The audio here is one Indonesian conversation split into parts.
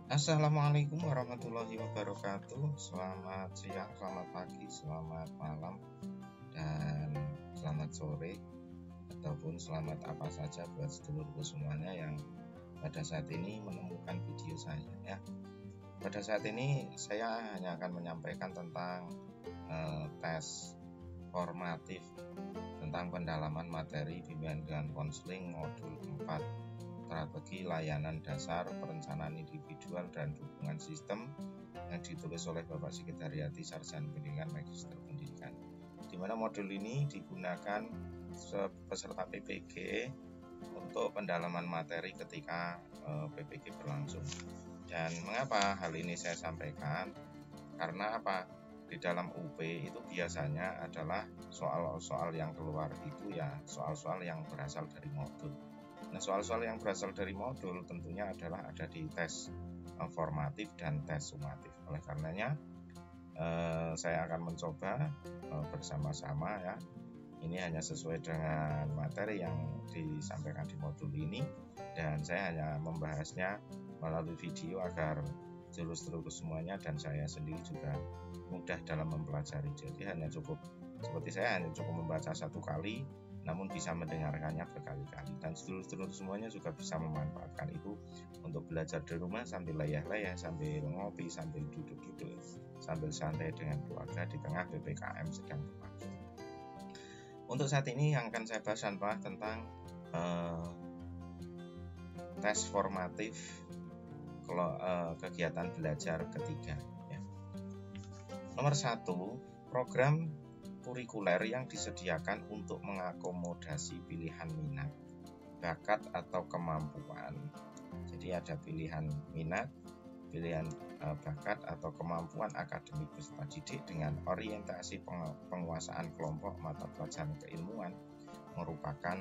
Assalamualaikum warahmatullahi wabarakatuh. Selamat siang, selamat pagi, selamat malam, dan selamat sore, ataupun selamat apa saja buat sedulurku semuanya yang pada saat ini menemukan video saya ya. Pada saat ini saya hanya akan menyampaikan tentang tes formatif tentang pendalaman materi bimbingan dan konseling modul 4 strategi layanan dasar, perencanaan individual dan dukungan sistem yang ditulis oleh Bapak Sekretariati Sarjana Pendidikan Magister Pendidikan. Di mana modul ini digunakan peserta PPG untuk pendalaman materi ketika PPG berlangsung. Dan mengapa hal ini saya sampaikan? Karena apa? Di dalam UP itu biasanya adalah soal-soal yang keluar itu ya soal-soal yang berasal dari modul. Nah, soal-soal yang berasal dari modul tentunya adalah ada di tes formatif dan tes sumatif. Oleh karenanya saya akan mencoba bersama-sama ya. Ini hanya sesuai dengan materi yang disampaikan di modul ini, dan saya hanya membahasnya melalui video agar seluruh semuanya dan saya sendiri juga mudah dalam mempelajari. Jadi hanya cukup seperti saya hanya cukup membaca satu kali, namun bisa mendengarkannya berkali-kali, dan seluruh semuanya juga bisa memanfaatkan itu untuk belajar di rumah sambil layah-layah, sambil ngopi, sambil duduk-duduk, sambil santai dengan keluarga di tengah PPKM sedang berlangsung. Untuk saat ini yang akan saya bahas adalah tentang tes formatif kegiatan belajar ketiga ya. Nomor 1, program kurikuler yang disediakan untuk mengakomodasi pilihan minat, bakat atau kemampuan. Jadi ada pilihan minat, pilihan bakat atau kemampuan akademik peserta didik dengan orientasi penguasaan kelompok mata pelajaran keilmuan merupakan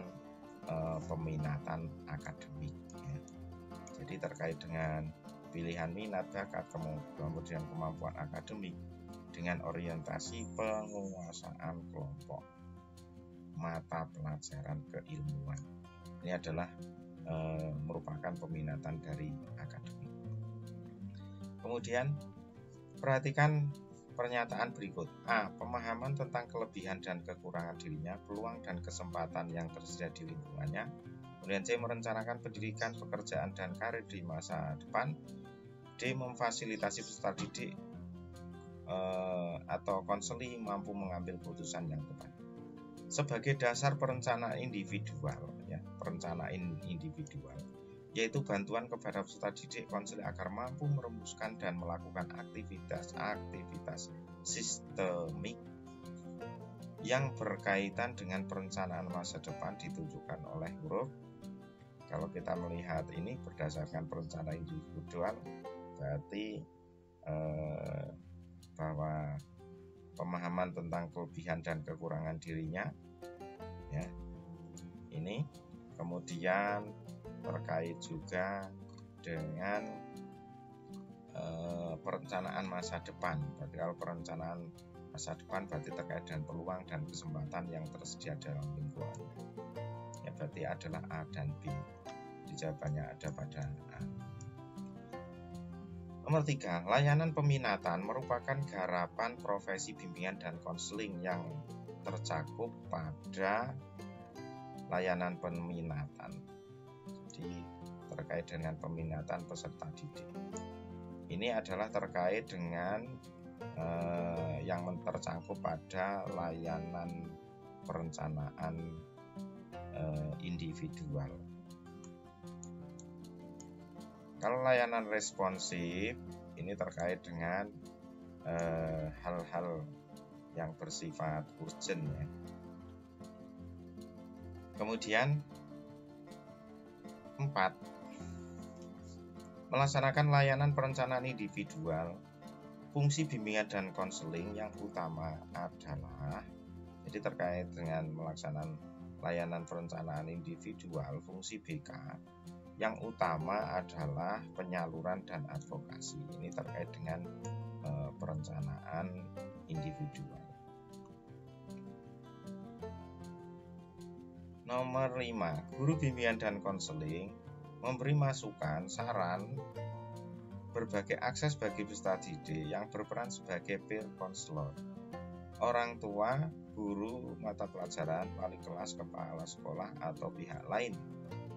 peminatan akademik ya. Jadi terkait dengan pilihan minat, bakat, kemudian kemampuan akademik dengan orientasi penguasaan kelompok mata pelajaran keilmuan. Ini adalah merupakan peminatan dari akademik. Kemudian perhatikan pernyataan berikut. A. Pemahaman tentang kelebihan dan kekurangan dirinya, peluang dan kesempatan yang tersedia di lingkungannya. Kemudian C. Merencanakan pendidikan, pekerjaan, dan karir di masa depan. D. Memfasilitasi peserta didik atau konseling mampu mengambil keputusan yang tepat. Sebagai dasar perencanaan individual ya, perencanaan individual yaitu bantuan kepada peserta didik konseling agar mampu merumuskan dan melakukan aktivitas sistemik yang berkaitan dengan perencanaan masa depan ditunjukkan oleh huruf. Kalau kita melihat ini berdasarkan perencanaan individual, berarti bahwa pemahaman tentang kelebihan dan kekurangan dirinya ya, ini kemudian terkait juga dengan perencanaan masa depan. Berarti kalau perencanaan masa depan berarti terkait dengan peluang dan kesempatan yang tersedia dalam lingkungan ya, berarti adalah A dan B. Jawabannya ada pada A. Nomor 3, layanan peminatan merupakan garapan profesi bimbingan dan konseling yang tercakup pada layanan peminatan. Jadi terkait dengan peminatan peserta didik. Ini adalah terkait dengan yang tercakup pada layanan perencanaan individual. Kalau layanan responsif ini terkait dengan hal-hal yang bersifat urgent ya. Kemudian 4, melaksanakan layanan perencanaan individual. Fungsi bimbingan dan konseling yang utama adalah, jadi terkait dengan melaksanaan layanan perencanaan individual, fungsi BK yang utama adalah penyaluran dan advokasi. Ini terkait dengan perencanaan individual. Nomor 5, guru bimbingan dan konseling memberi masukan, saran, berbagai akses bagi peserta didik yang berperan sebagai peer counselor, orang tua, guru mata pelajaran, wali kelas, kepala sekolah, atau pihak lain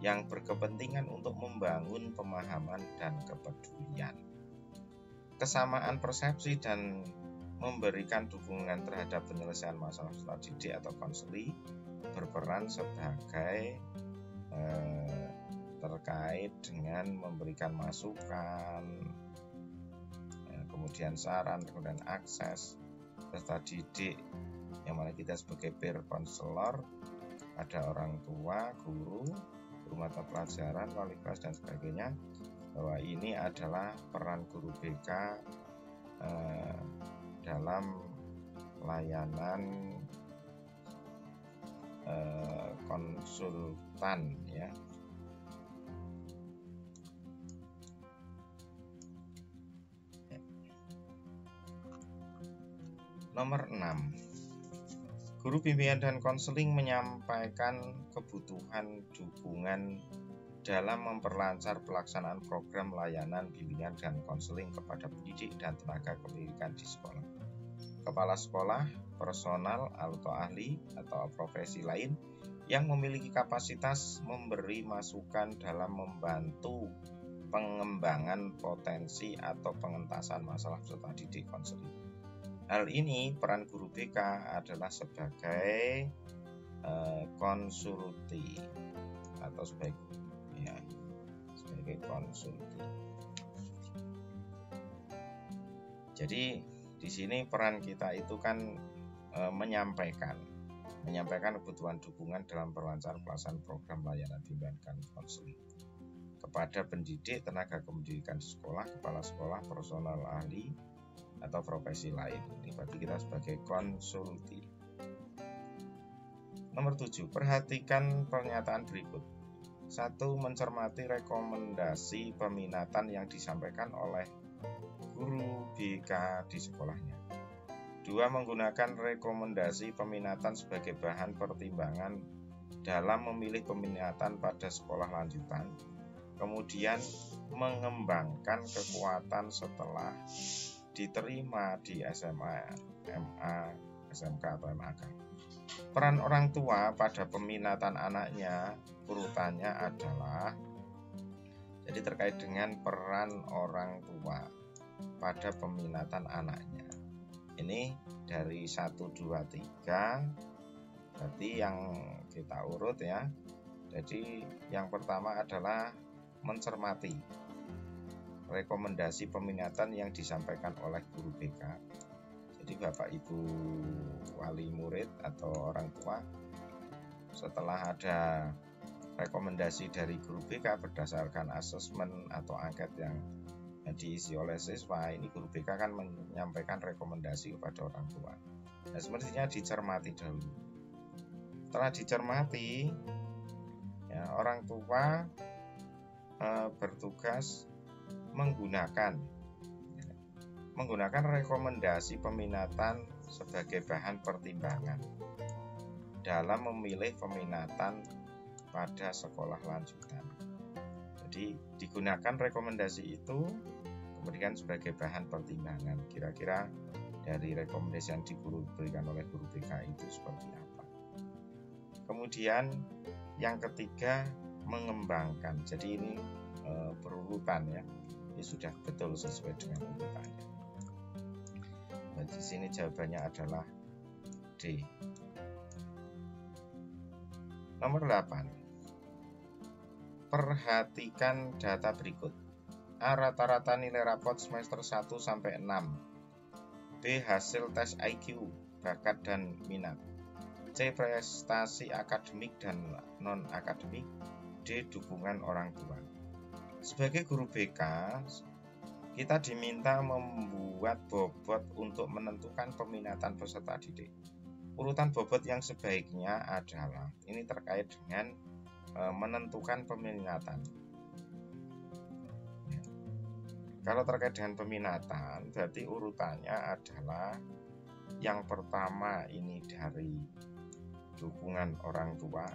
yang berkepentingan untuk membangun pemahaman dan kepedulian. Kesamaan persepsi dan memberikan dukungan terhadap penyelesaian masalah peserta didik atau konseli berperan sebagai terkait dengan memberikan masukan, kemudian saran, kemudian akses peserta didik yang mana kita sebagai peer counselor, ada orang tua, guru mata pelajaran, wali kelas dan sebagainya, bahwa ini adalah peran guru BK dalam layanan konsultan ya. Nomor 6. Guru bimbingan dan konseling menyampaikan kebutuhan dukungan dalam memperlancar pelaksanaan program layanan bimbingan dan konseling kepada pendidik dan tenaga pendidikan di sekolah. Kepala sekolah, personal atau ahli atau profesi lain yang memiliki kapasitas memberi masukan dalam membantu pengembangan potensi atau pengentasan masalah peserta didik konseling. Hal ini peran guru BK adalah sebagai konsulti atau sebagai konsulti. Jadi di sini peran kita itu kan menyampaikan kebutuhan dukungan dalam perlancar pelaksanaan program layanan bimbingan dan konseling kepada pendidik, tenaga kependidikan di sekolah, kepala sekolah, personal ahli atau profesi lain. Ini berarti kita sebagai konsulti. Nomor 7, perhatikan pernyataan berikut. 1. Mencermati rekomendasi peminatan yang disampaikan oleh guru BK di sekolahnya. 2. Menggunakan rekomendasi peminatan sebagai bahan pertimbangan dalam memilih peminatan pada sekolah lanjutan. Kemudian mengembangkan kekuatan setelah diterima di SMA, MA, SMK atau MAK. Peran orang tua pada peminatan anaknya urutannya adalah, jadi terkait dengan peran orang tua pada peminatan anaknya. Ini dari 1, 2, 3. Berarti yang kita urut ya. Jadi yang pertama adalah mencermati rekomendasi peminatan yang disampaikan oleh guru BK. Jadi Bapak Ibu wali murid atau orang tua, setelah ada rekomendasi dari guru BK berdasarkan asesmen atau angket yang diisi oleh siswa, ini guru BK kan menyampaikan rekomendasi kepada orang tua. Nah, semestinya dicermati dulu. Setelah dicermati, ya, orang tua bertugas menggunakan rekomendasi peminatan sebagai bahan pertimbangan dalam memilih peminatan pada sekolah lanjutan. Jadi digunakan rekomendasi itu kemudian sebagai bahan pertimbangan. Kira-kira dari rekomendasi yang diberikan oleh guru BK itu seperti apa. Kemudian yang ketiga, mengembangkan. Jadi ini berurutan ya. Ini sudah betul sesuai dengan urutannya. Nah, di sini jawabannya adalah D. Nomor 8. Perhatikan data berikut. A. Rata-rata nilai rapot semester 1 sampai 6. B. Hasil tes IQ, bakat dan minat. C. Prestasi akademik dan non-akademik. D. Dukungan orang tua. Sebagai guru BK, kita diminta membuat bobot untuk menentukan peminatan peserta didik. Urutan bobot yang sebaiknya adalah, ini terkait dengan menentukan peminatan. Kalau terkait dengan peminatan, berarti urutannya adalah yang pertama ini dari dukungan orang tua,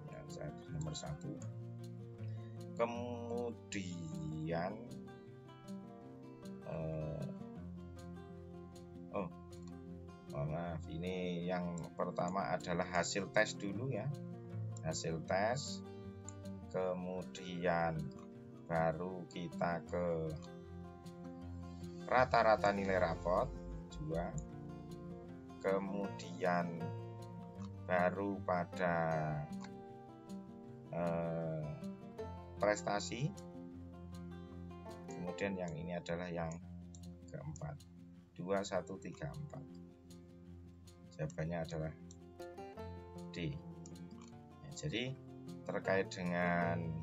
ya, saya nomor 1. Kemudian maaf, ini yang pertama adalah hasil tes dulu ya, hasil tes, kemudian baru kita ke rata-rata nilai rapot 2, kemudian baru pada prestasi, kemudian yang ini adalah yang keempat, 2, 1, 3, 4. Jawabannya adalah D. Ya, jadi terkait dengan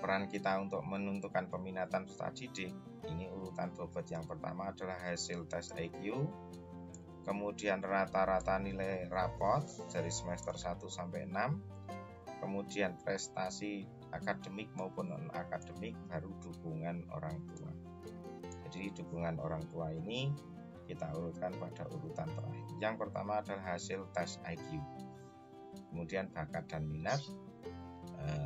peran kita untuk menentukan peminatan peserta didik, ini urutan bobot yang pertama adalah hasil tes IQ, kemudian rata-rata nilai rapot dari semester 1 sampai 6, kemudian prestasi akademik maupun non-akademik, baru dukungan orang tua. Jadi dukungan orang tua ini kita urutkan pada urutan terakhir. Yang pertama adalah hasil tes IQ, kemudian bakat dan minat,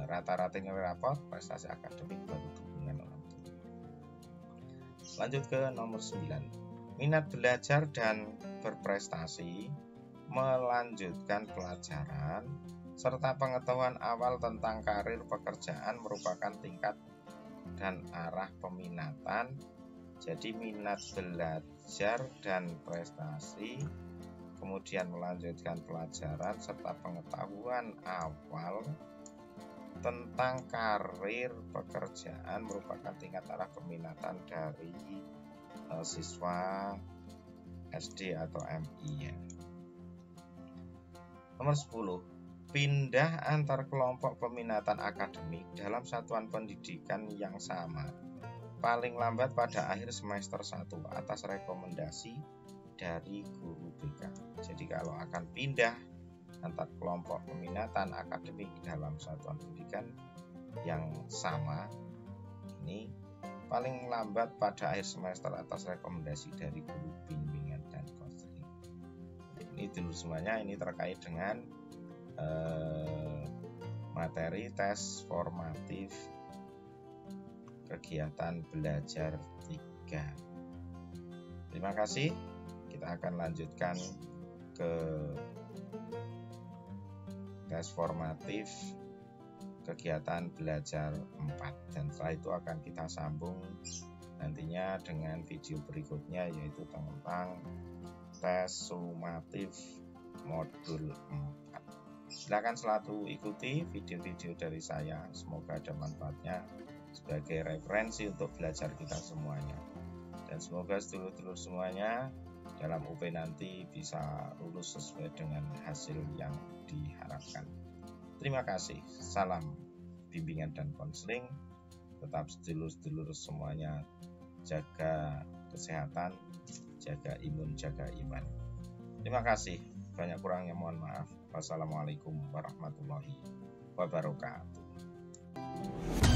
rata-rata nilai rapot, prestasi akademik, baru dukungan orang tua. Lanjut ke nomor 9. Minat belajar dan berprestasi, melanjutkan pelajaran, serta pengetahuan awal tentang karir pekerjaan merupakan tingkat dan arah peminatan. Jadi minat belajar dan prestasi, kemudian melanjutkan pelajaran serta pengetahuan awal tentang karir pekerjaan merupakan tingkat arah peminatan dari siswa SD atau MI ya. Nomor 10. Pindah antar kelompok peminatan akademik dalam satuan pendidikan yang sama paling lambat pada akhir semester 1 atas rekomendasi dari guru BK. Jadi kalau akan pindah antar kelompok peminatan akademik dalam satuan pendidikan yang sama, ini paling lambat pada akhir semester atas rekomendasi dari guru bimbingan dan konseling. Ini dulu semuanya, ini terkait dengan materi tes formatif kegiatan belajar 3. Terima kasih. Kita akan lanjutkan ke tes formatif kegiatan belajar 4, dan setelah itu akan kita sambung nantinya dengan video berikutnya, yaitu tentang tes sumatif modul 4. Silakan selalu ikuti video-video dari saya, semoga ada manfaatnya sebagai referensi untuk belajar kita semuanya, dan semoga sedulur-sedulur semuanya dalam UP nanti bisa lulus sesuai dengan hasil yang diharapkan. Terima kasih. Salam bimbingan dan konseling. Tetap sedulur-sedulur semuanya jaga kesehatan, jaga imun, jaga iman. Terima kasih. Banyak kurangnya mohon maaf. Wassalamualaikum warahmatullahi wabarakatuh.